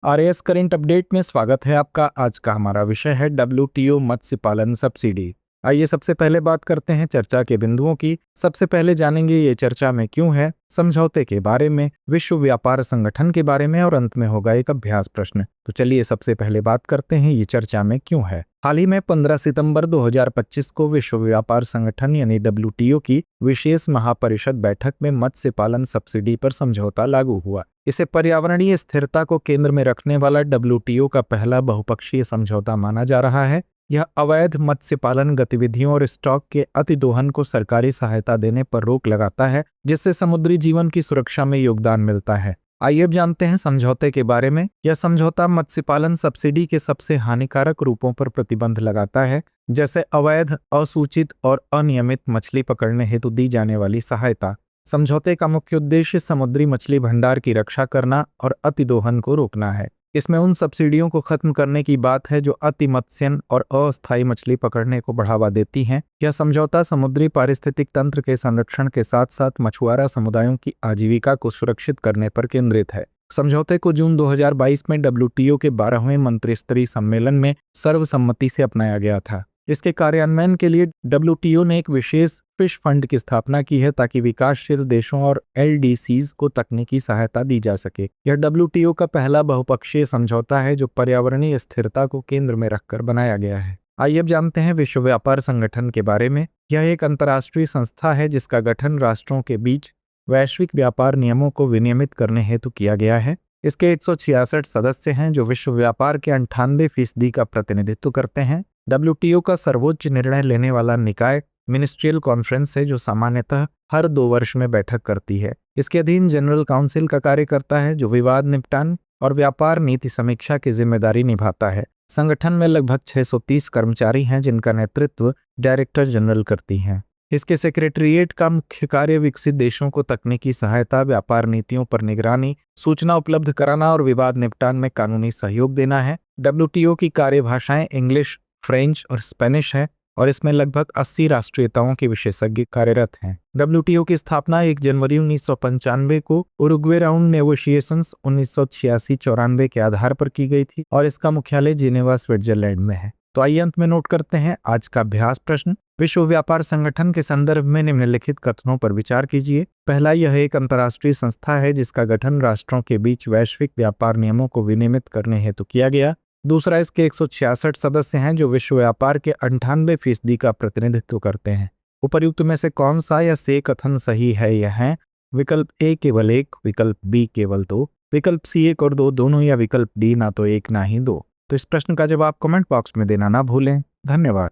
RAS current update में स्वागत है आपका। आज का हमारा विषय है डब्ल्यूटीओ मत्स्य पालन सब्सिडी। आइए सबसे पहले बात करते हैं चर्चा के बिंदुओं की। सबसे पहले जानेंगे ये चर्चा में क्यों है, समझौते के बारे में, विश्व व्यापार संगठन के बारे में और अंत में होगा एक अभ्यास प्रश्न। तो चलिए सबसे पहले बात करते हैं ये चर्चा में क्यों है। हाल ही में 15 सितंबर 2025 को विश्व व्यापार संगठन यानी डब्ल्यूटीओ की विशेष महापरिषद बैठक में मत्स्य पालन सब्सिडी पर समझौता लागू हुआ। इसे पर्यावरणीय स्थिरता को केंद्र में रखने वाला डब्ल्यूटीओ का पहला बहुपक्षीय समझौता माना जा रहा है। यह अवैध मत्स्य पालन गतिविधियों और स्टॉक के अतिदोहन को सरकारी सहायता देने पर रोक लगाता है, जिससे समुद्री जीवन की सुरक्षा में योगदान मिलता है। आइए अब जानते हैं समझौते के बारे में। यह समझौता मत्स्य पालन सब्सिडी के सबसे हानिकारक रूपों पर प्रतिबंध लगाता है, जैसे अवैध, असूचित और अनियमित मछली पकड़ने हेतु दी जाने वाली सहायता। समझौते का मुख्य उद्देश्य समुद्री मछली भंडार की रक्षा करना और अतिदोहन को रोकना है। इसमें उन सब्सिडियों को खत्म करने की बात है जो अति मत्स्यन और अस्थायी मछली पकड़ने को बढ़ावा देती हैं। यह समझौता समुद्री पारिस्थितिक तंत्र के संरक्षण के साथ साथ मछुआरा समुदायों की आजीविका को सुरक्षित करने पर केंद्रित है। समझौते को जून 2022 में डब्ल्यूटीओ के 12वें मंत्रिस्तरीय सम्मेलन में सर्वसम्मति से अपनाया गया था। इसके कार्यान्वयन के लिए डब्ल्यूटीओ ने एक विशेष फिश फंड की स्थापना की है ताकि विकासशील देशों और एलडीसीज को तकनीकी सहायता दी जा सके। यह डब्ल्यूटीओ का पहला बहुपक्षीय समझौता है जो पर्यावरणीय स्थिरता को केंद्र में रखकर बनाया गया है। आइए अब जानते हैं विश्व व्यापार संगठन के बारे में। यह एक अंतर्राष्ट्रीय संस्था है जिसका गठन राष्ट्रों के बीच वैश्विक व्यापार नियमों को विनियमित करने हेतु किया गया है। इसके 166 सदस्य हैं जो विश्व व्यापार के 98% का प्रतिनिधित्व करते हैं। डब्ल्यूटीओ का सर्वोच्च निर्णय लेने वाला निकाय मिनिस्ट्रियल कॉन्फ्रेंस है जो सामान्यतः हर 2 वर्ष में बैठक करती है। इसके अधीन जनरल काउंसिल का कार्य करता है जो विवाद निपटान और व्यापार नीति समीक्षा की जिम्मेदारी निभाता है। संगठन में लगभग 630 कर्मचारी हैं जिनका नेतृत्व डायरेक्टर जनरल करती हैं। इसके सेक्रेटरीट का मुख्य कार्य विकसित देशों को तकनीकी सहायता, व्यापार नीतियों पर निगरानी, सूचना उपलब्ध कराना और विवाद निपटान में कानूनी सहयोग देना है। डब्ल्यूटीओ की कार्यभाषाएं इंग्लिश, फ्रेंच और स्पेनिश है और इसमें लगभग 80 राष्ट्रीयताओं के विशेषज्ञ कार्यरत हैं। डब्ल्यूटीओ की स्थापना 1 जनवरी 1995 को उरुग्वे राउंड नेगोशिएशंस 1986-94 के आधार पर की गई थी और इसका मुख्यालय जिनेवा, स्विट्जरलैंड में है। तो आइए अंत में नोट करते हैं आज का अभ्यास प्रश्न। विश्व व्यापार संगठन के संदर्भ में निम्नलिखित कथनों पर विचार कीजिए। पहला, यह एक अंतर्राष्ट्रीय संस्था है जिसका गठन राष्ट्रों के बीच वैश्विक व्यापार नियमों को विनियमित करने हेतु किया गया। दूसरा, इसके 166 सदस्य हैं जो विश्व व्यापार के 98% का प्रतिनिधित्व करते हैं। उपर्युक्त में से कौन सा या से कथन सही है? यह है विकल्प ए केवल 1, विकल्प बी केवल 2, विकल्प सी 1 और 2 दोनों, या विकल्प डी ना तो 1 ना ही 2। तो इस प्रश्न का जवाब कमेंट बॉक्स में देना ना भूलें। धन्यवाद।